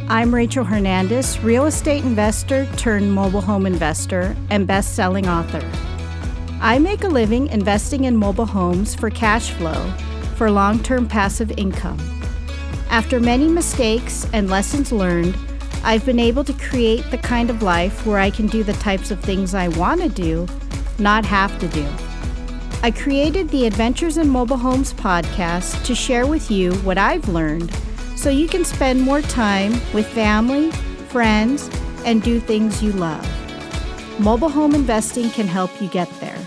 I'm Rachel Hernandez, real estate investor turned mobile home investor and best-selling author. I make a living investing in mobile homes for cash flow for long-term passive income. After many mistakes and lessons learned, I've been able to create the kind of life where I can do the types of things I want to do, not have to do. I created the Adventures in Mobile Homes podcast to share with you what I've learned so you can spend more time with family, friends, and do things you love. Mobile home investing can help you get there.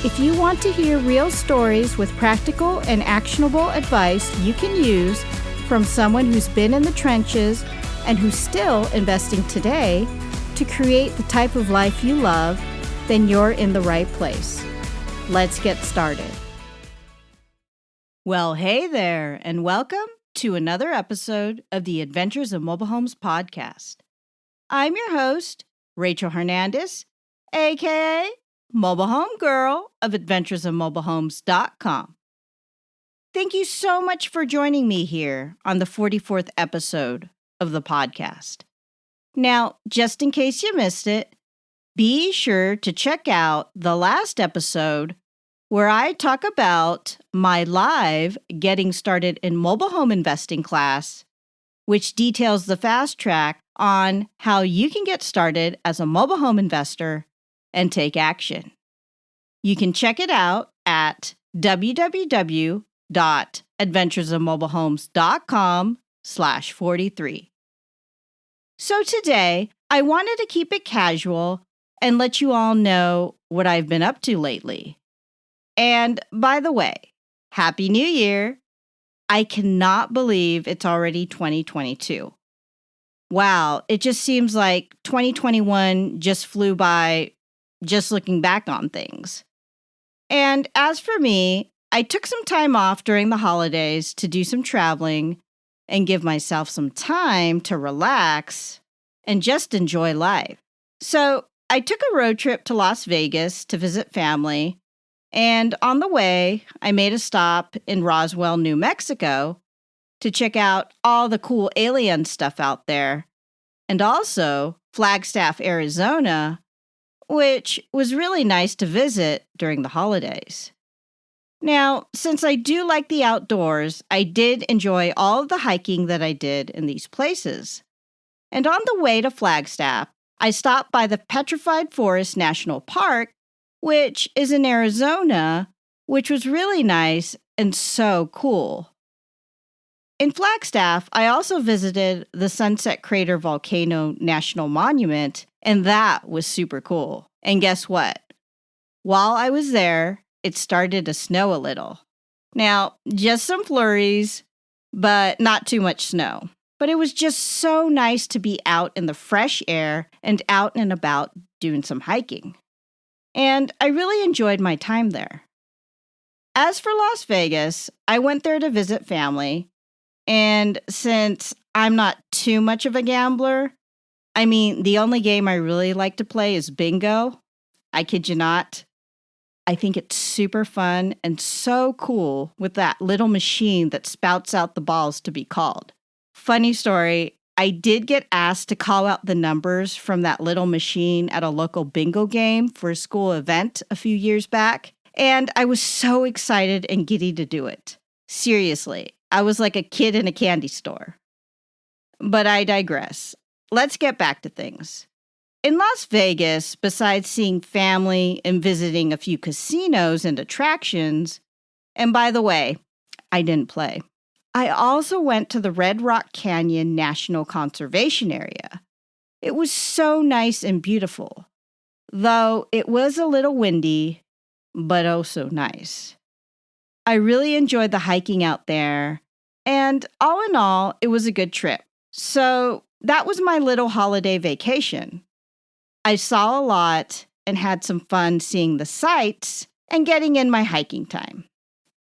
If you want to hear real stories with practical and actionable advice you can use from someone who's been in the trenches and who's still investing today to create the type of life you love, then you're in the right place. Let's get started. Well, hey there, and welcome to another episode of the Adventures of Mobile Homes podcast. I'm your host, Rachel Hernandez, aka Mobile Home Girl of AdventuresOfMobileHomes.com. Thank you so much for joining me here on the 44th episode of the podcast. Now, just in case you missed it, be sure to check out the last episode where I talk about my live Getting Started in Mobile Home Investing class, which details the fast track on how you can get started as a mobile home investor and take action. You can check it out at www.adventuresofmobilehomes.com/43. So today, I wanted to keep it casual and let you all know what I've been up to lately. And by the way, Happy New Year! I cannot believe it's already 2022. Wow, it just seems like 2021 just flew by just looking back on things. And as for me, I took some time off during the holidays to do some traveling and give myself some time to relax and just enjoy life. So I took a road trip to Las Vegas to visit family, and on the way, I made a stop in Roswell, New Mexico to check out all the cool alien stuff out there, and also Flagstaff, Arizona, which was really nice to visit during the holidays. Now, since I do like the outdoors, I did enjoy all of the hiking that I did in these places. And on the way to Flagstaff, I stopped by the Petrified Forest National Park, which is in Arizona, which was really nice and so cool. In Flagstaff, I also visited the Sunset Crater Volcano National Monument, and that was super cool. And guess what? While I was there, it started to snow a little. Now, just some flurries, but not too much snow. But it was just so nice to be out in the fresh air and out and about doing some hiking. And I really enjoyed my time there. As for Las Vegas, I went there to visit family. And since I'm not too much of a gambler, the only game I really like to play is bingo. I kid you not. I think it's super fun and so cool with that little machine that spouts out the balls to be called. Funny story, I did get asked to call out the numbers from that little machine at a local bingo game for a school event a few years back, and I was so excited and giddy to do it. Seriously, I was like a kid in a candy store. But I digress. Let's get back to things. In Las Vegas, besides seeing family and visiting a few casinos and attractions, and by the way, I didn't play, I also went to the Red Rock Canyon National Conservation Area. It was so nice and beautiful, though it was a little windy, but oh so nice. I really enjoyed the hiking out there, and all in all, it was a good trip. So that was my little holiday vacation. I saw a lot and had some fun seeing the sights and getting in my hiking time.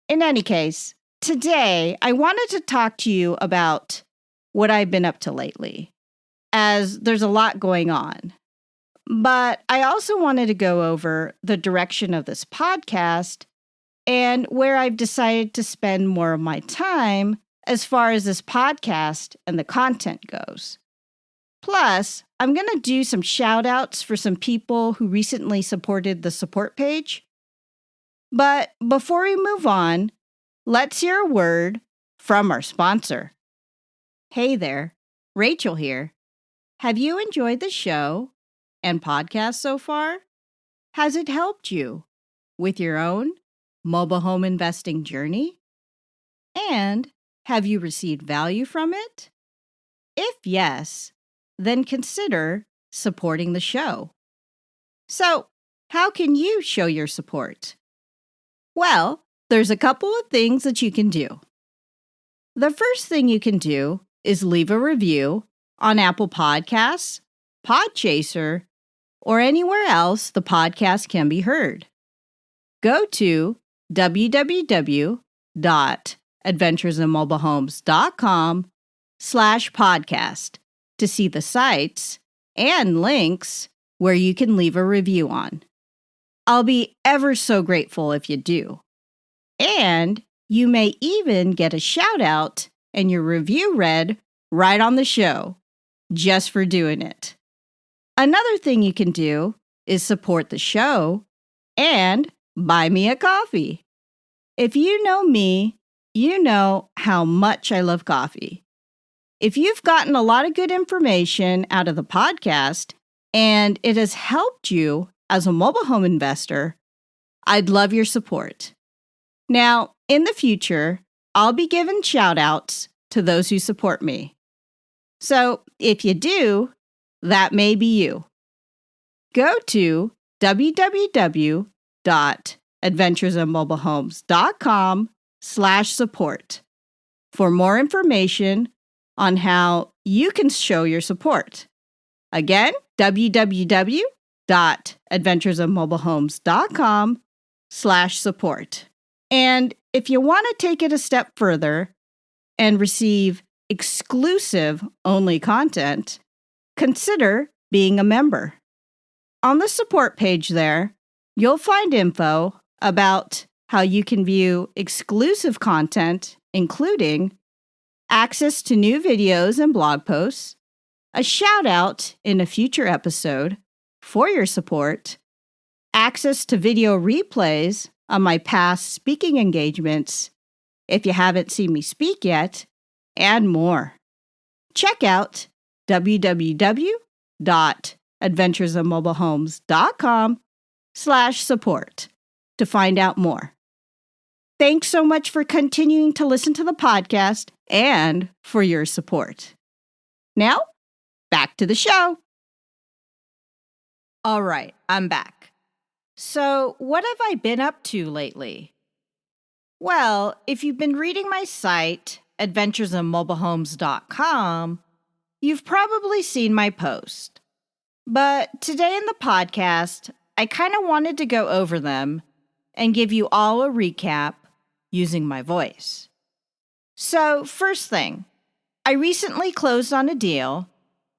In any case, today I wanted to talk to you about what I've been up to lately, as there's a lot going on. But I also wanted to go over the direction of this podcast and where I've decided to spend more of my time as far as this podcast and the content goes. Plus, I'm going to do some shout outs for some people who recently supported the support page. But before we move on, let's hear a word from our sponsor. Hey there, Rachel here. Have you enjoyed the show and podcast so far? Has it helped you with your own mobile home investing journey? And have you received value from it? If yes, then consider supporting the show. So, how can you show your support? Well, there's a couple of things that you can do. The first thing you can do is leave a review on Apple Podcasts, Podchaser, or anywhere else the podcast can be heard. Go to www.adventuresinmobilehomes.com/podcast to see the sites and links where you can leave a review on. I'll be ever so grateful if you do. And you may even get a shout out and your review read right on the show, just for doing it. Another thing you can do is support the show and buy me a coffee. If you know me, you know how much I love coffee. If you've gotten a lot of good information out of the podcast and it has helped you as a mobile home investor, I'd love your support. Now, in the future, I'll be giving shout outs to those who support me. So if you do, that may be you. Go to www.adventuresinmobilehomes.com/support for more information on how you can show your support. Again, www.adventuresinmobilehomes.com/support. And if you want to take it a step further and receive exclusive only content, consider being a member. On the support page there, you'll find info about how you can view exclusive content, including access to new videos and blog posts, a shout out in a future episode for your support, access to video replays on my past speaking engagements if you haven't seen me speak yet, and more. Check out www.adventuresinmobilehomes.com/support to find out more. Thanks so much for continuing to listen to the podcast and for your support. Now, back to the show. All right, I'm back. So, what have I been up to lately? Well, if you've been reading my site, adventuresinmobilehomes.com, you've probably seen my post. But today in the podcast, I kind of wanted to go over them and give you all a recap using my voice. So, first thing, I recently closed on a deal,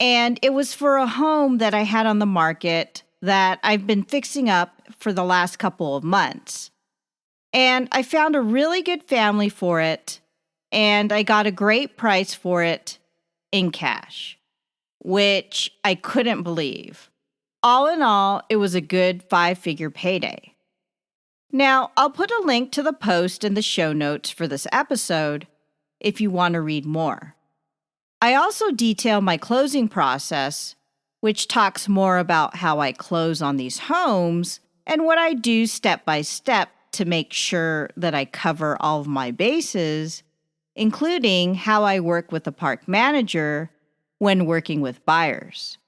and it was for a home that I had on the market that I've been fixing up for the last couple of months. And I found a really good family for it, and I got a great price for it in cash, which I couldn't believe. All in all, it was a good 5-figure payday. Now, I'll put a link to the post in the show notes for this episode if you want to read more. I also detail my closing process, which talks more about how I close on these homes and what I do step by step to make sure that I cover all of my bases, including how I work with the park manager when working with buyers.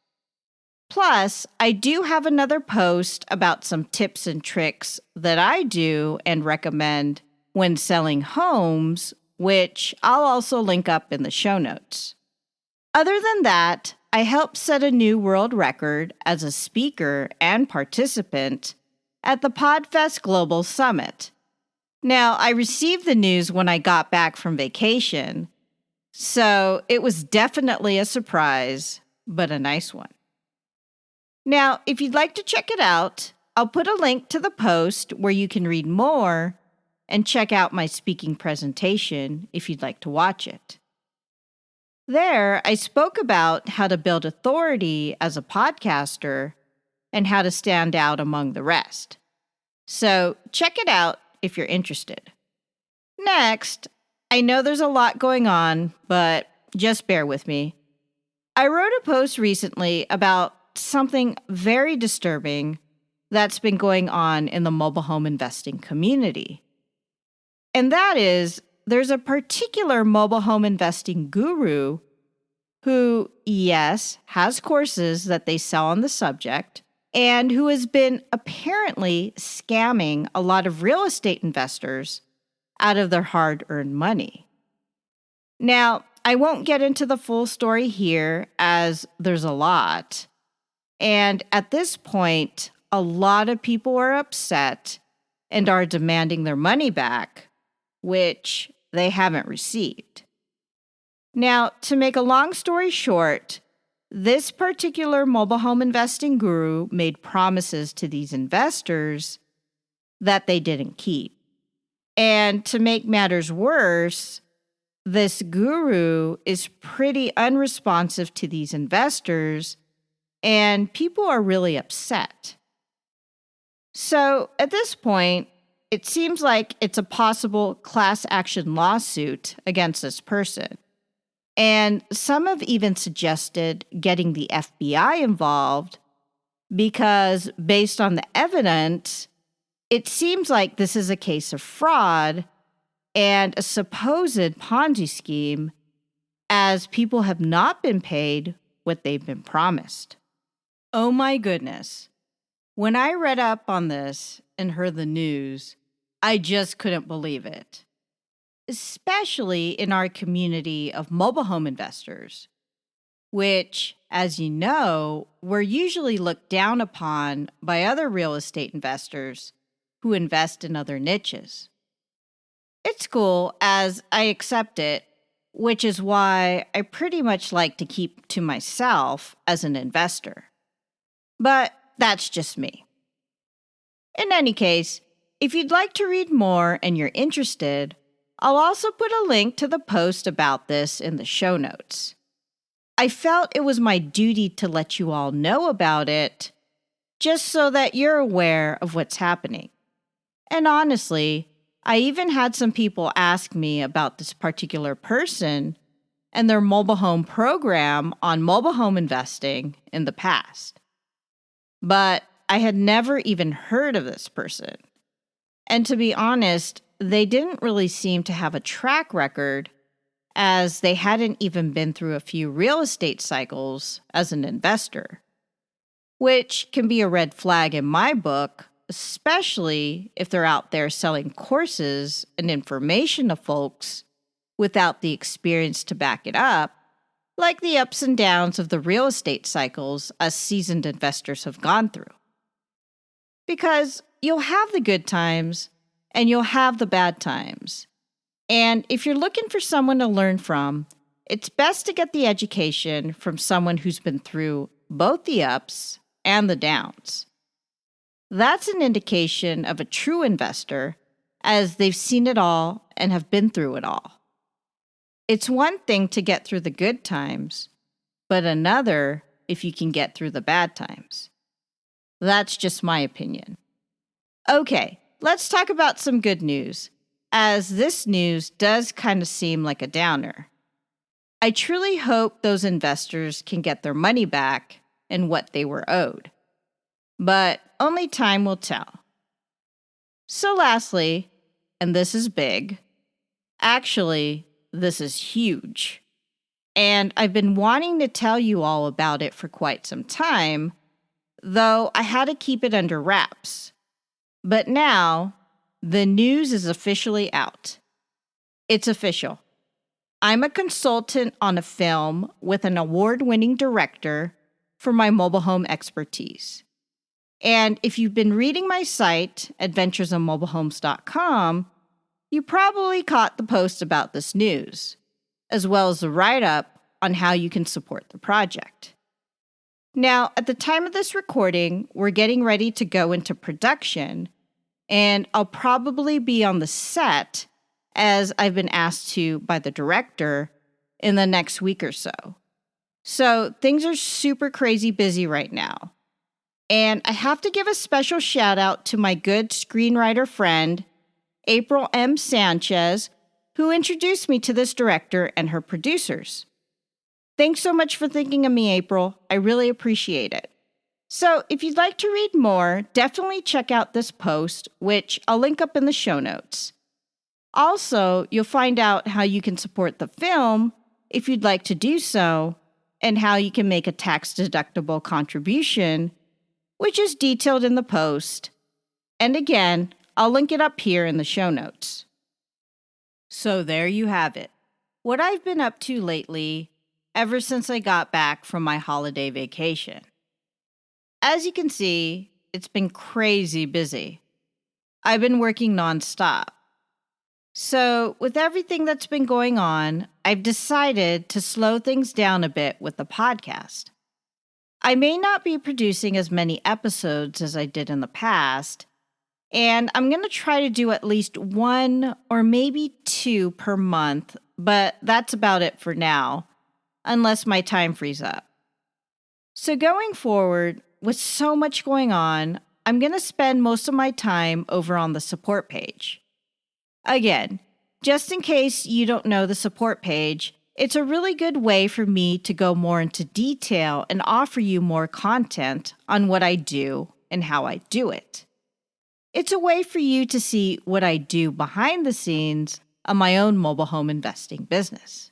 Plus, I do have another post about some tips and tricks that I do and recommend when selling homes, which I'll also link up in the show notes. Other than that, I helped set a new world record as a speaker and participant at the PodFest Global Summit. Now, I received the news when I got back from vacation, so it was definitely a surprise, but a nice one. Now, if you'd like to check it out, I'll put a link to the post where you can read more and check out my speaking presentation if you'd like to watch it. There, I spoke about how to build authority as a podcaster and how to stand out among the rest. So check it out if you're interested. Next, I know there's a lot going on, but just bear with me. I wrote a post recently about something very disturbing that's been going on in the mobile home investing community. And that is, there's a particular mobile home investing guru who, yes, has courses that they sell on the subject, and who has been apparently scamming a lot of real estate investors out of their hard-earned money. Now, I won't get into the full story here, as there's a lot. And at this point, a lot of people are upset and are demanding their money back, which they haven't received. Now, to make a long story short, this particular mobile home investing guru made promises to these investors that they didn't keep. And to make matters worse, this guru is pretty unresponsive to these investors, and people are really upset. So at this point, it seems like it's a possible class action lawsuit against this person. And some have even suggested getting the FBI involved because, based on the evidence, it seems like this is a case of fraud and a supposed Ponzi scheme, as people have not been paid what they've been promised. Oh my goodness. When I read up on this and heard the news, I just couldn't believe it. Especially in our community of mobile home investors, which, as you know, were usually looked down upon by other real estate investors who invest in other niches. It's cool, as I accept it, which is why I pretty much like to keep to myself as an investor. But that's just me. In any case, if you'd like to read more and you're interested, I'll also put a link to the post about this in the show notes. I felt it was my duty to let you all know about it, just so that you're aware of what's happening. And honestly, I even had some people ask me about this particular person and their mobile home program on mobile home investing in the past. But I had never even heard of this person. And to be honest, they didn't really seem to have a track record, as they hadn't even been through a few real estate cycles as an investor, which can be a red flag in my book, especially if they're out there selling courses and information to folks without the experience to back it up, like the ups and downs of the real estate cycles us seasoned investors have gone through. Because you'll have the good times and you'll have the bad times. And if you're looking for someone to learn from, it's best to get the education from someone who's been through both the ups and the downs. That's an indication of a true investor, as they've seen it all and have been through it all. It's one thing to get through the good times, but another if you can get through the bad times. That's just my opinion. Okay, let's talk about some good news, as this news does kind of seem like a downer. I truly hope those investors can get their money back and what they were owed. But only time will tell. So lastly, and this is big, actually, this is huge. And I've been wanting to tell you all about it for quite some time, though I had to keep it under wraps. But now, the news is officially out. It's official. I'm a consultant on a film with an award-winning director for my mobile home expertise. And if you've been reading my site, adventuresonmobilehomes.com, you probably caught the post about this news, as well as the write-up on how you can support the project. Now, at the time of this recording, we're getting ready to go into production, and I'll probably be on the set, as I've been asked to by the director, in the next week or so. So things are super crazy busy right now. And I have to give a special shout out to my good screenwriter friend, April M. Sanchez, who introduced me to this director and her producers. Thanks so much for thinking of me, April. I really appreciate it. So if you'd like to read more, definitely check out this post, which I'll link up in the show notes. Also, you'll find out how you can support the film if you'd like to do so, and how you can make a tax-deductible contribution, which is detailed in the post. And again, I'll link it up here in the show notes. So there you have it. What I've been up to lately, ever since I got back from my holiday vacation. As you can see, it's been crazy busy. I've been working nonstop. So, with everything that's been going on, I've decided to slow things down a bit with the podcast. I may not be producing as many episodes as I did in the past, and I'm going to try to do at least 1 or maybe 2 per month, but that's about it for now, unless my time frees up. So going forward, with so much going on, I'm going to spend most of my time over on the support page. Again, just in case you don't know the support page, it's a really good way for me to go more into detail and offer you more content on what I do and how I do it. It's a way for you to see what I do behind the scenes of my own mobile home investing business.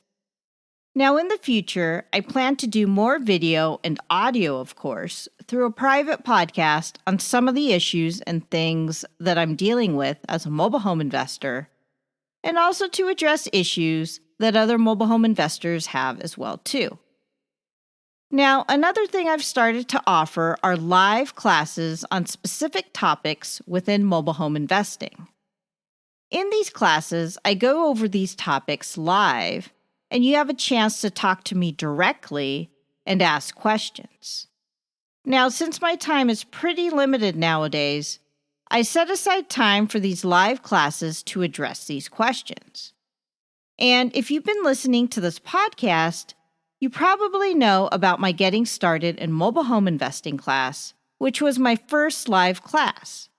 Now, in the future, I plan to do more video and audio, of course, through a private podcast on some of the issues and things that I'm dealing with as a mobile home investor, and also to address issues that other mobile home investors have as well, too. Now, another thing I've started to offer are live classes on specific topics within mobile home investing. In these classes, I go over these topics live, and you have a chance to talk to me directly and ask questions. Now, since my time is pretty limited nowadays, I set aside time for these live classes to address these questions. And if you've been listening to this podcast, you probably know about my Getting Started in Mobile Home Investing class, which was my first live class.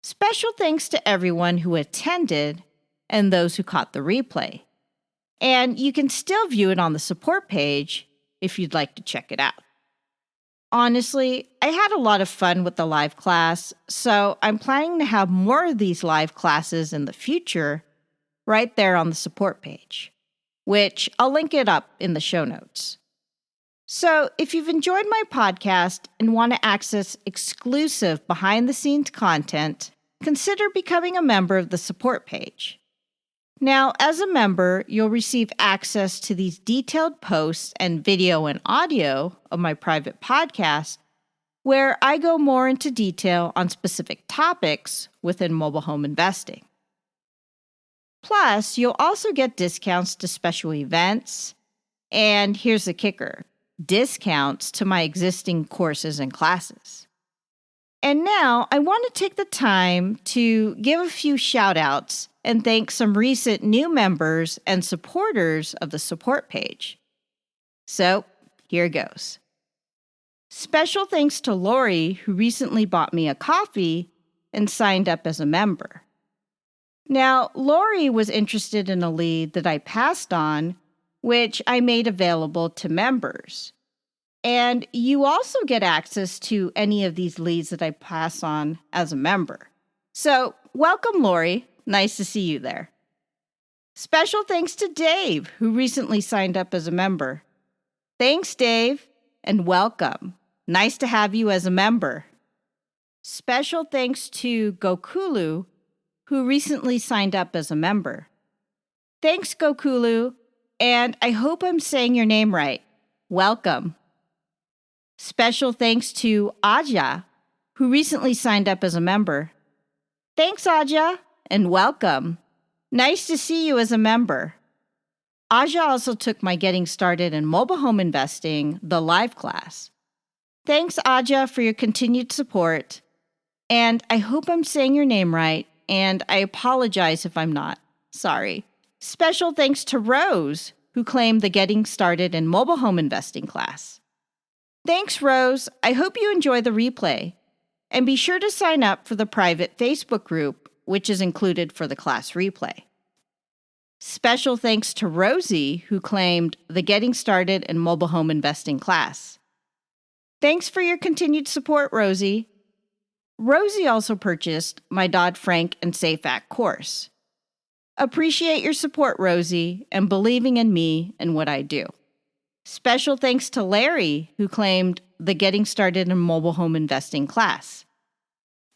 Special thanks to everyone who attended and those who caught the replay. And you can still view it on the support page if you'd like to check it out. Honestly, I had a lot of fun with the live class, so I'm planning to have more of these live classes in the future right there on the support page, which I'll link it up in the show notes. So if you've enjoyed my podcast and want to access exclusive behind-the-scenes content, consider becoming a member of the support page. Now, as a member, you'll receive access to these detailed posts and video and audio of my private podcast, where I go more into detail on specific topics within mobile home investing. Plus, you'll also get discounts to special events, and here's the kicker, discounts to my existing courses and classes. And now, I want to take the time to give a few shout-outs and thank some recent new members and supporters of the support page. So, here goes. Special thanks to Lori, who recently bought me a coffee and signed up as a member. Now, Lori was interested in a lead that I passed on, which I made available to members. And you also get access to any of these leads that I pass on as a member. So, welcome, Lori. Nice to see you there. Special thanks to Dave, who recently signed up as a member. Thanks, Dave, and welcome. Nice to have you as a member. Special thanks to Gokulu, who recently signed up as a member. Thanks, Gokulu, and I hope I'm saying your name right. Welcome. Special thanks to Aja, who recently signed up as a member. Thanks, Aja, and welcome. Nice to see you as a member. Aja also took my Getting Started in Mobile Home Investing, the live class. Thanks, Aja, for your continued support. And I hope I'm saying your name right, and I apologize if I'm not. Sorry. Special thanks to Rose, who claimed the Getting Started in Mobile Home Investing class. Thanks, Rose. I hope you enjoy the replay. And be sure to sign up for the private Facebook group, which is included for the class replay. Special thanks to Rosie, who claimed the Getting Started in Mobile Home Investing class. Thanks for your continued support, Rosie. Rosie also purchased my Dodd-Frank and SAFE Act course. Appreciate your support, Rosie, and believing in me and what I do. Special thanks to Larry, who claimed the Getting Started in Mobile Home Investing class.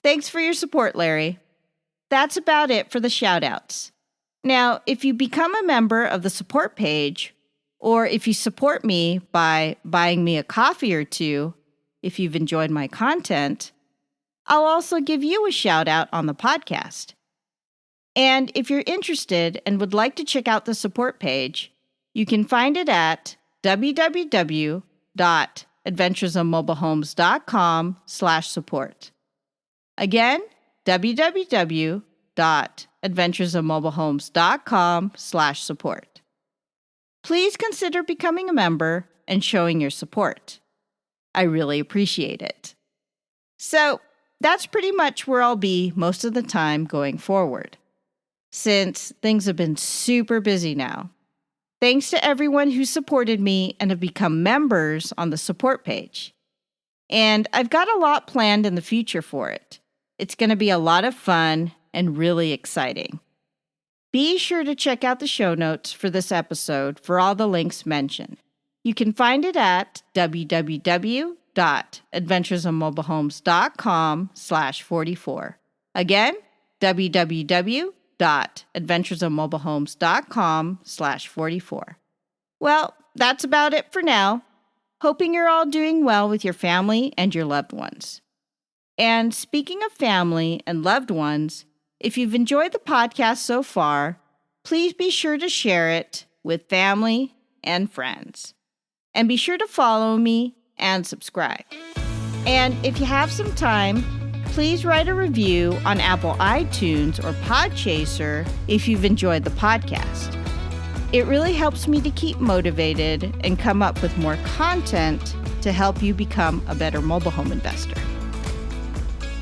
Thanks for your support, Larry. That's about it for the shout-outs. Now, if you become a member of the support page, or if you support me by buying me a coffee or two, if you've enjoyed my content, I'll also give you a shout-out on the podcast. And if you're interested and would like to check out the support page, you can find it at www.adventuresofmobilehomes.com/support. Again, www.adventuresofmobilehomes.com/support. Please consider becoming a member and showing your support. I really appreciate it. So, that's pretty much where I'll be most of the time going forward, since things have been super busy now. Thanks to everyone who supported me and have become members on the support page. And I've got a lot planned in the future for it. It's going to be a lot of fun and really exciting. Be sure to check out the show notes for this episode for all the links mentioned. You can find it at www.adventuresofmobilehomes.com/44. Again, www.adventuresofmobilehomes.com/44. Well, that's about it for now. Hoping you're all doing well with your family and your loved ones. And speaking of family and loved ones, if you've enjoyed the podcast so far, please be sure to share it with family and friends. And be sure to follow me and subscribe. And if you have some time, please write a review on Apple iTunes or Podchaser if you've enjoyed the podcast. It really helps me to keep motivated and come up with more content to help you become a better mobile home investor.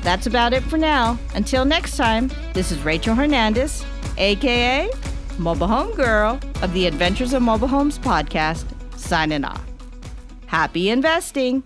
That's about it for now. Until next time, this is Rachel Hernandez, aka Mobile Home Girl of the Adventures of Mobile Homes podcast, signing off. Happy investing!